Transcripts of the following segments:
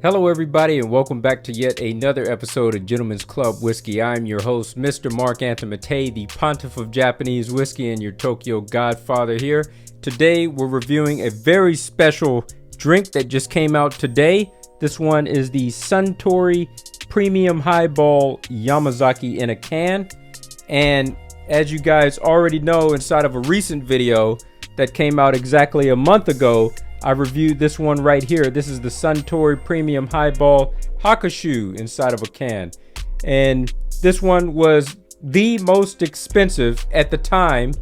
Hello everybody and welcome back to yet another episode of Gentleman's Club Whiskey. I'm your host, Mr. Mark Antimate, the Pontiff of Japanese Whiskey and your Tokyo Godfather here. Today we're reviewing a very special drink that just came out today. This one is the Suntory Premium Highball Yamazaki in a can. And as you guys already know, inside of a recent video that came out exactly a month ago, I reviewed this one right here. This is the Suntory Premium Highball Hakushu inside of a can. And this one was the most expensive at the time,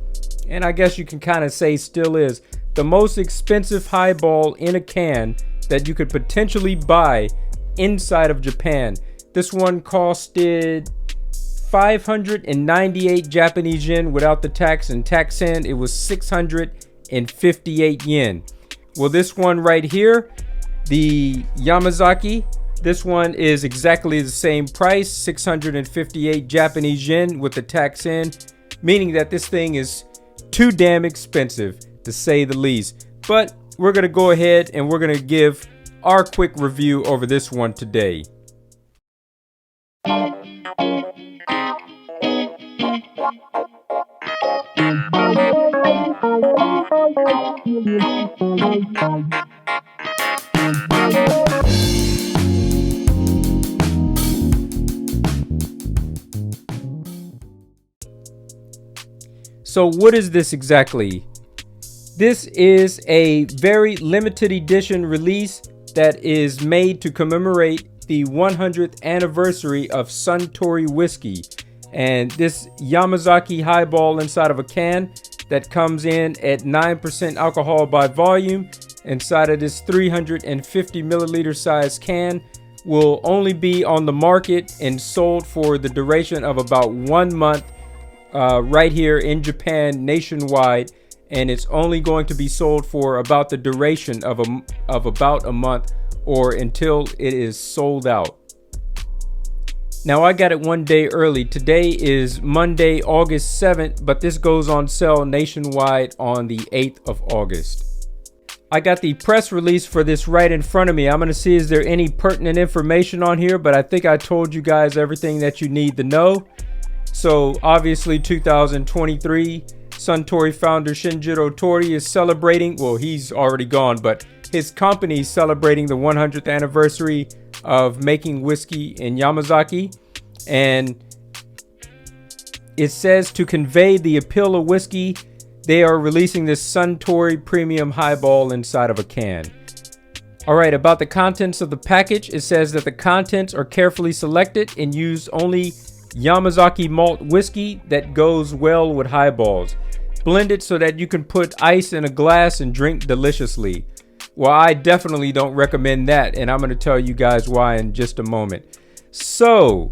and I guess you can kind of say still is, the most expensive highball in a can that you could potentially buy inside of Japan. This one costed 598 Japanese yen without the tax, and tax in it was 658 yen. Well, this one right here, the Yamazaki, this one is exactly the same price, 658 Japanese yen with the tax in, meaning that this thing is too damn expensive to say the least. But we're going to go ahead and we're going to give our quick review over this one today. So what is this exactly? This is a very limited edition release that is made to commemorate the 100th anniversary of Suntory Whiskey. And this Yamazaki highball inside of a can that comes in at 9% alcohol by volume inside of this 350 milliliter size can will only be on the market and sold for the duration of about 1 month right here in Japan nationwide, and it's only going to be sold for about the duration of about a month or until it is sold out. Now I got it 1 day early. Today is Monday, August 7th, but this goes on sale nationwide on the 8th of August. I got the press release for this right in front of me. I'm going to see is there any pertinent information on here, but I think I told you guys everything that you need to know. So obviously 2023, Suntory founder Shinjiro Torii is celebrating, well, he's already gone, but his company is celebrating the 100th anniversary of making whiskey in Yamazaki. And it says to convey the appeal of whiskey, they are releasing this Suntory Premium Highball inside of a can. Alright, about the contents of the package, it says that the contents are carefully selected and use only Yamazaki malt whiskey that goes well with highballs. Blended so that you can put ice in a glass and drink deliciously. Well, I definitely don't recommend that, and I'm going to tell you guys why in just a moment. So,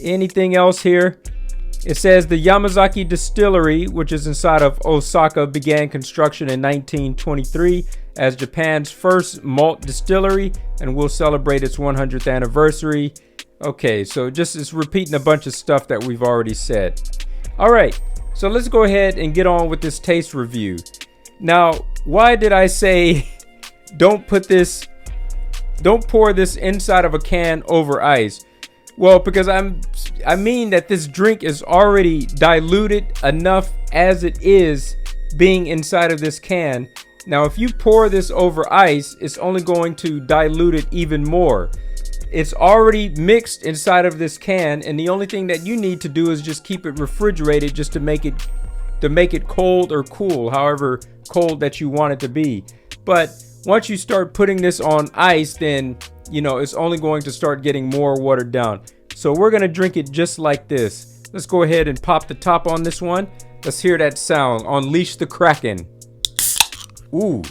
anything else here? It says the Yamazaki Distillery, which is inside of Osaka, began construction in 1923 as Japan's first malt distillery and will celebrate its 100th anniversary. Okay, so just is repeating a bunch of stuff that we've already said. All right, so let's go ahead and get on with this taste review. Now, why did I say don't pour this inside of a can over ice? Well, because I mean that this drink is already diluted enough as it is being inside of this can. Now, if you pour this over ice, it's only going to dilute it even more. It's already mixed inside of this can, and the only thing that you need to do is just keep it refrigerated just to make it cold or cool, however cold that you want it to be. But once you start putting this on ice, then you know it's only going to start getting more watered down. So we're gonna drink it just like this. Let's go ahead and pop the top on this one. Let's hear that sound. Unleash the Kraken. Ooh,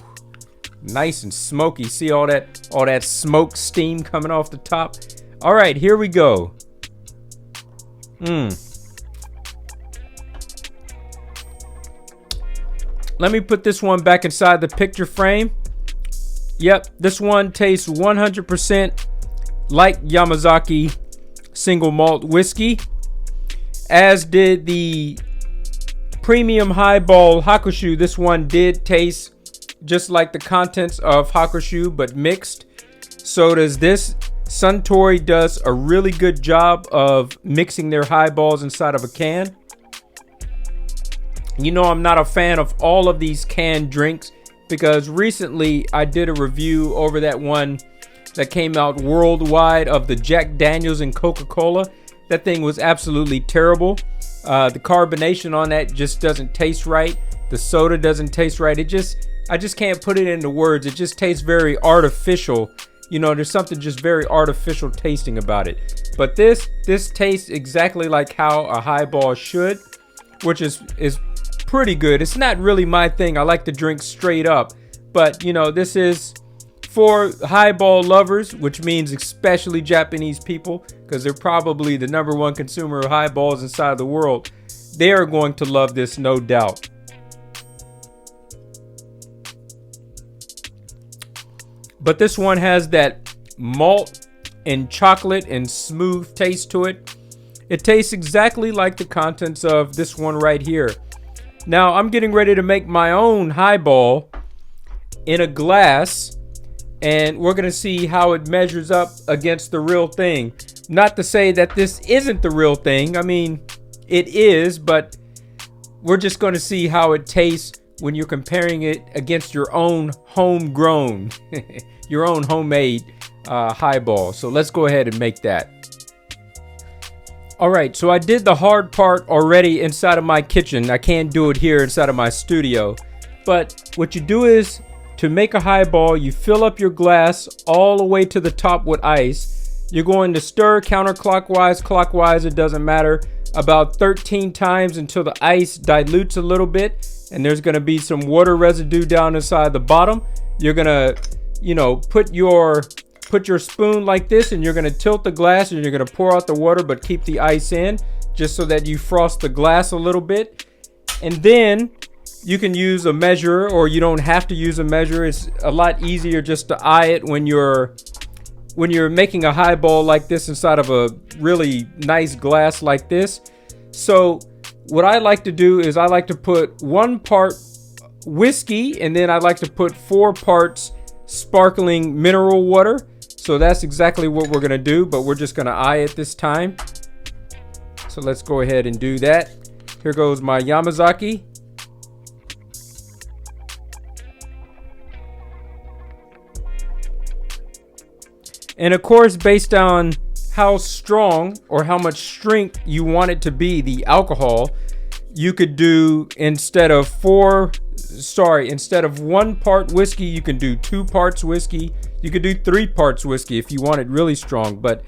nice and smoky. See all that smoke steam coming off the top. All right, here we go. Let me put this one back inside the picture frame. Yep, this one tastes 100% like Yamazaki single malt whiskey, as did the Premium Highball Hakushu. This one did taste just like the contents of Hakushu, but mixed. So does this. Suntory does a really good job of mixing their highballs inside of a can. You know, I'm not a fan of all of these canned drinks because recently I did a review over that one that came out worldwide of the Jack Daniels and Coca-Cola. That thing was absolutely terrible. The carbonation on that just doesn't taste right. The soda doesn't taste right. I just can't put it into words. It just tastes very artificial. You know, there's something just very artificial tasting about it. But this tastes exactly like how a highball should, which is pretty good. It's not really my thing. I like to drink straight up. But, you know, this is for highball lovers, which means especially Japanese people, because they're probably the #1 consumer of highballs inside of the world. They are going to love this, no doubt. But this one has that malt and chocolate and smooth taste to it. It tastes exactly like the contents of this one right here. Now I'm getting ready to make my own highball in a glass, and we're gonna see how it measures up against the real thing. Not to say that this isn't the real thing. I mean, it is, but we're just gonna see how it tastes when you're comparing it against your own homegrown, your own homemade highball. So let's go ahead and make that. All right, so I did the hard part already inside of my kitchen. I can't do it here inside of my studio. But what you do is, to make a highball, you fill up your glass all the way to the top with ice. You're going to stir counterclockwise, clockwise, it doesn't matter, about 13 times until the ice dilutes a little bit. And there's going to be some water residue down inside the bottom. You're going to, you know, put your spoon like this, and you're going to tilt the glass, and you're going to pour out the water but keep the ice in, just so that you frost the glass a little bit. And then you can use a measure, or you don't have to use a measure. It's a lot easier just to eye it when you're making a highball like this inside of a really nice glass like this. So what I like to do is I like to put 1 part whiskey, and then I like to put 4 parts sparkling mineral water. So that's exactly what we're gonna do, but we're just gonna eye it this time. So let's go ahead and do that. Here goes my Yamazaki. And of course, based on how strong or how much strength you want it to be, the alcohol, you could do, instead of 1 part whiskey, you can do 2 parts whiskey. You could do 3 parts whiskey if you want it really strong. But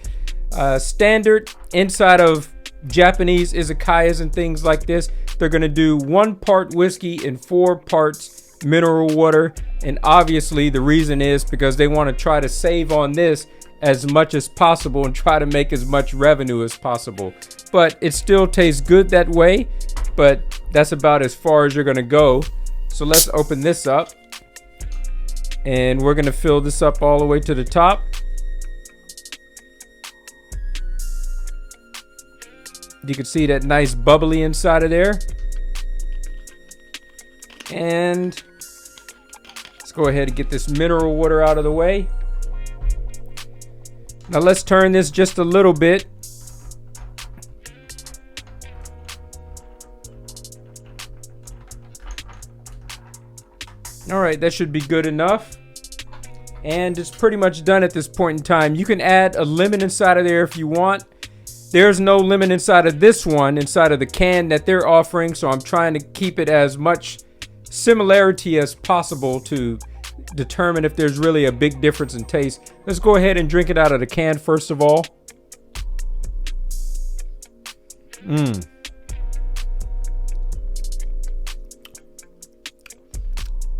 standard inside of Japanese izakayas and things like this, they're going to do 1 part whiskey and 4 parts mineral water. And obviously the reason is because they want to try to save on this as much as possible and try to make as much revenue as possible. But it still tastes good that way, but that's about as far as you're going to go. So let's open this up, and we're going to fill this up all the way to the top. You can see that nice bubbly inside of there. And let's go ahead and get this mineral water out of the way. Now let's turn this just a little bit. All right, that should be good enough. And it's pretty much done at this point in time. You can add a lemon inside of there if you want. There's no lemon inside of this one, inside of the can that they're offering. So I'm trying to keep it as much similarity as possible to determine if there's really a big difference in taste. Let's go ahead and drink it out of the can first of all.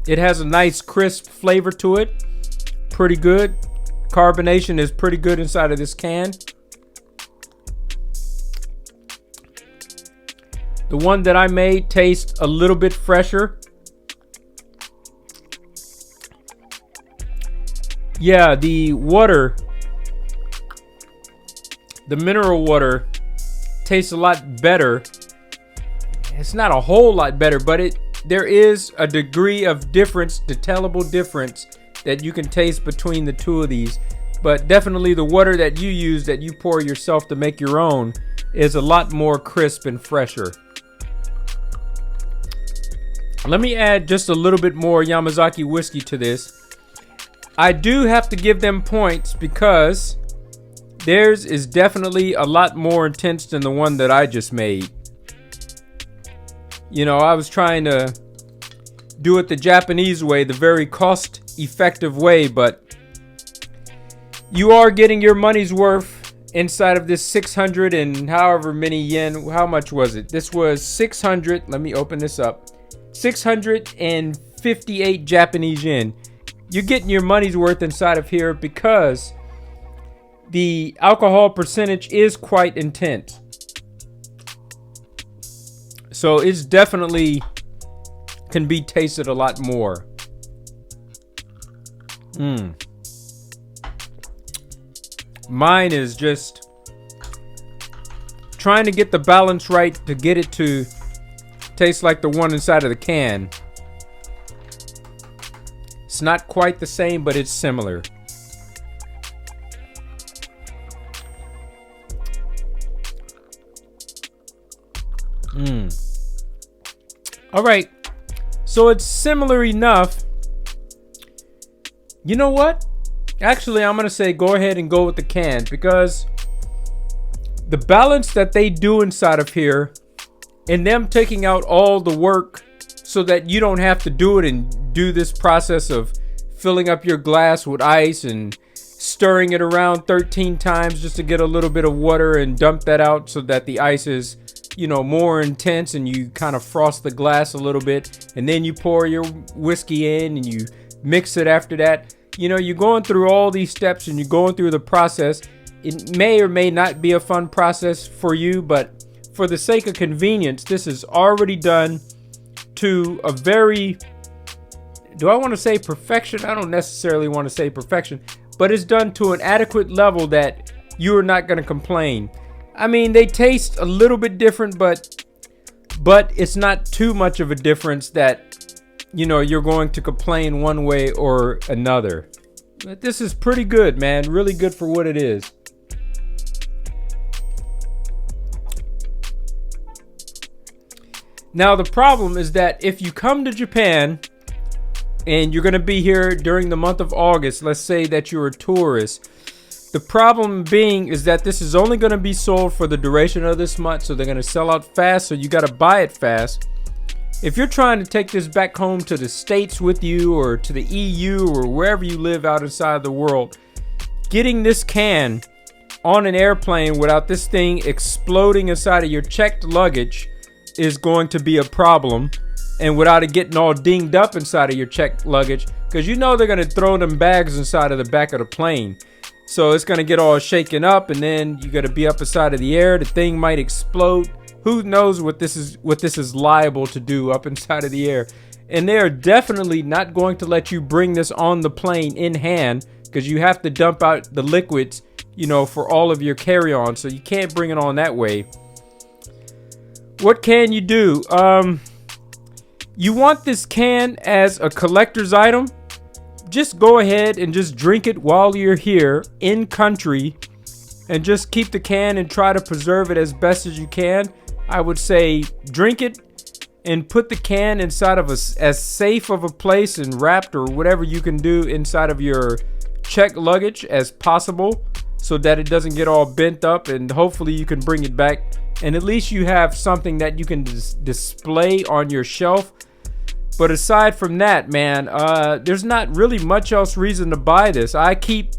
It has a nice crisp flavor to it. Pretty good. Carbonation is pretty good inside of this can. The one that I made tastes a little bit fresher. Yeah, the water, the mineral water tastes a lot better. It's not a whole lot better, but there is a degree of difference, detectable difference, that you can taste between the two of these. but definitely the water that you use, that you pour yourself to make your own, is a lot more crisp and fresher. Let me add just a little bit more Yamazaki whiskey to this. I do have to give them points because theirs is definitely a lot more intense than the one that I just made. You know, I was trying to do it the Japanese way, the very cost-effective way, but you are getting your money's worth inside of this 600 and however many yen. How much was it? This was 600. Let me open this up. 658 Japanese yen. You're getting your money's worth inside of here because the alcohol percentage is quite intense. So it's definitely can be tasted a lot more. Mine is just trying to get the balance right to get it to taste like the one inside of the can. It's not quite the same, but it's similar. All right. So it's similar enough. You know what? Actually, I'm going to say go ahead and go with the can because the balance that they do inside of here and them taking out all the work so that you don't have to do it and do this process of filling up your glass with ice and stirring it around 13 times just to get a little bit of water and dump that out so that the ice is, you know, more intense, and you kind of frost the glass a little bit, and then you pour your whiskey in and you mix it after that. You know, you're going through all these steps and you're going through the process. It may or may not be a fun process for you, but for the sake of convenience, this is already done to a very, do I want to say perfection? I don't necessarily want to say perfection, but it's done to an adequate level that you are not going to complain. I mean, they taste a little bit different, but it's not too much of a difference that, you know, you're going to complain one way or another. But this is pretty good, man. Really good for what it is. Now, the problem is that if you come to Japan and you're going to be here during the month of August, let's say that you're a tourist, the problem being is that this is only going to be sold for the duration of this month, so they're going to sell out fast, so you got to buy it fast. If you're trying to take this back home to the States with you or to the EU or wherever you live out inside the world, getting this can on an airplane without this thing exploding inside of your checked luggage is going to be a problem, and without it getting all dinged up inside of your checked luggage, because you know they're going to throw them bags inside of the back of the plane. So it's going to get all shaken up, and then you're going to be up inside of the air. The thing might explode. Who knows what this is liable to do up inside of the air. And they're definitely not going to let you bring this on the plane in hand, because you have to dump out the liquids, you know, for all of your carry-on. So you can't bring it on that way. What can you do? You want this can as a collector's item? Just go ahead and just drink it while you're here in country, and just keep the can and try to preserve it as best as you can. I would say drink it and put the can inside of as safe of a place and wrapped or whatever you can do inside of your checked luggage as possible, so that it doesn't get all bent up, and hopefully you can bring it back and at least you have something that you can display on your shelf. But aside from that, man, there's not really much else reason to buy this. I keep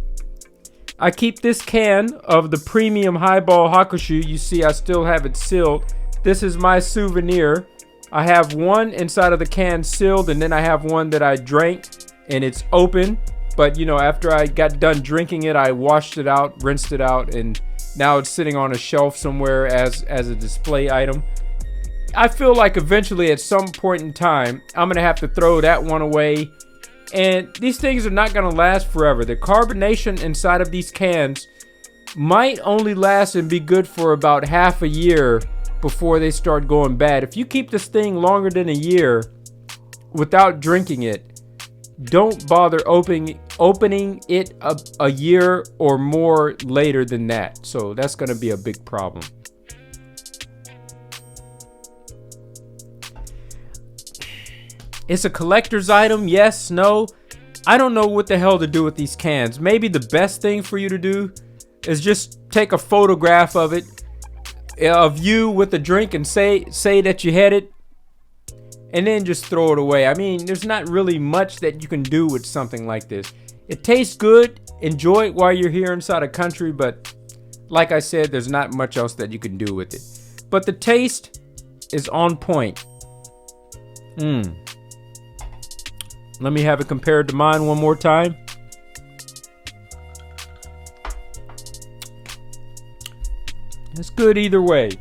this can of the premium Highball Hakushu. You see, I still have it sealed. This is my souvenir. I have one inside of the can sealed, and then I have one that I drank, and it's open. But, you know, after I got done drinking it, I washed it out, rinsed it out, and now it's sitting on a shelf somewhere as a display item. I feel like eventually at some point in time, I'm going to have to throw that one away. And these things are not going to last forever. The carbonation inside of these cans might only last and be good for about half a year before they start going bad. If you keep this thing longer than a year without drinking it, don't bother opening it a year or more later than that. So that's going to be a big problem. It's a collector's item. Yes, no. I don't know what the hell to do with these cans. Maybe the best thing for you to do is just take a photograph of it, of you with a drink, and say that you had it, and then just throw it away. I mean, there's not really much that you can do with something like this. It tastes good. Enjoy it while you're here inside a country, but like I said, there's not much else that you can do with it. But the taste is on point. Let me have it compared to mine one more time. It's good either way.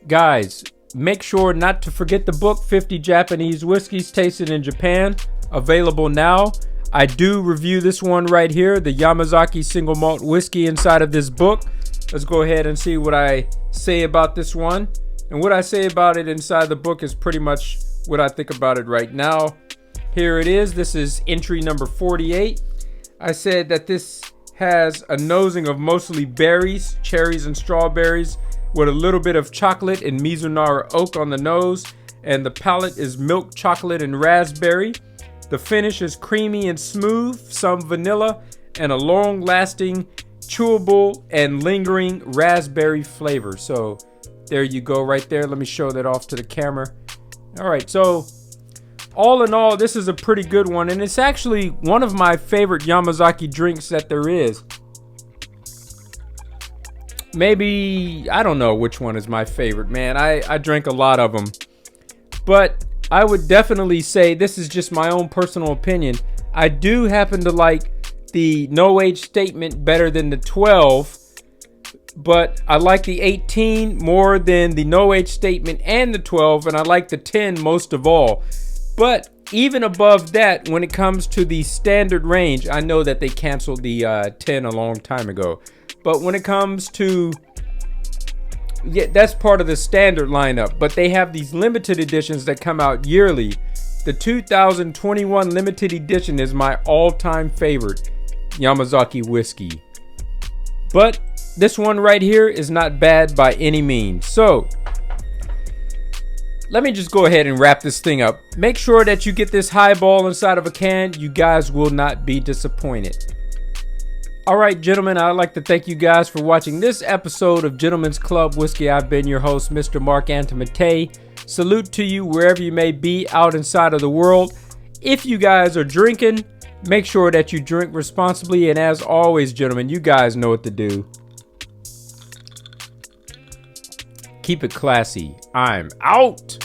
Guys, make sure not to forget the book, 50 Japanese Whiskeys Tasted in Japan. Available now. I do review this one right here, the Yamazaki single malt whiskey inside of this book. Let's go ahead and see what I say about this one. And what I say about it inside the book is pretty much what I think about it right now. Here it is. This is entry number 48. I said that this has a nosing of mostly berries, cherries and strawberries, with a little bit of chocolate and Mizunara oak on the nose, and the palate is milk chocolate and raspberry. The finish is creamy and smooth, some vanilla, and a long-lasting, chewable and lingering raspberry flavor. So there you go right there. Let me show that off to the camera. All right, so all in all, this is a pretty good one, and it's actually one of my favorite Yamazaki drinks that there is. Maybe, I don't know which one is my favorite, man. I drink a lot of them. But I would definitely say, this is just my own personal opinion, I do happen to like the no age statement better than the 12. But I like the 18 more than the no age statement and the 12. And I like the 10 most of all. But even above that, when it comes to the standard range, I know that they canceled the 10 a long time ago. But when it comes to, yeah, that's part of the standard lineup. But they have these limited editions that come out yearly. The 2021 limited edition is my all-time favorite Yamazaki whiskey. But this one right here is not bad by any means. So let me just go ahead and wrap this thing up. Make sure that you get this highball inside of a can. You guys will not be disappointed. All right, gentlemen, I'd like to thank you guys for watching this episode of Gentlemen's Club Whiskey. I've been your host, Mr. Mark Antimate. Salute to you wherever you may be out inside of the world. If you guys are drinking, make sure that you drink responsibly. And as always, gentlemen, you guys know what to do. Keep it classy. I'm out.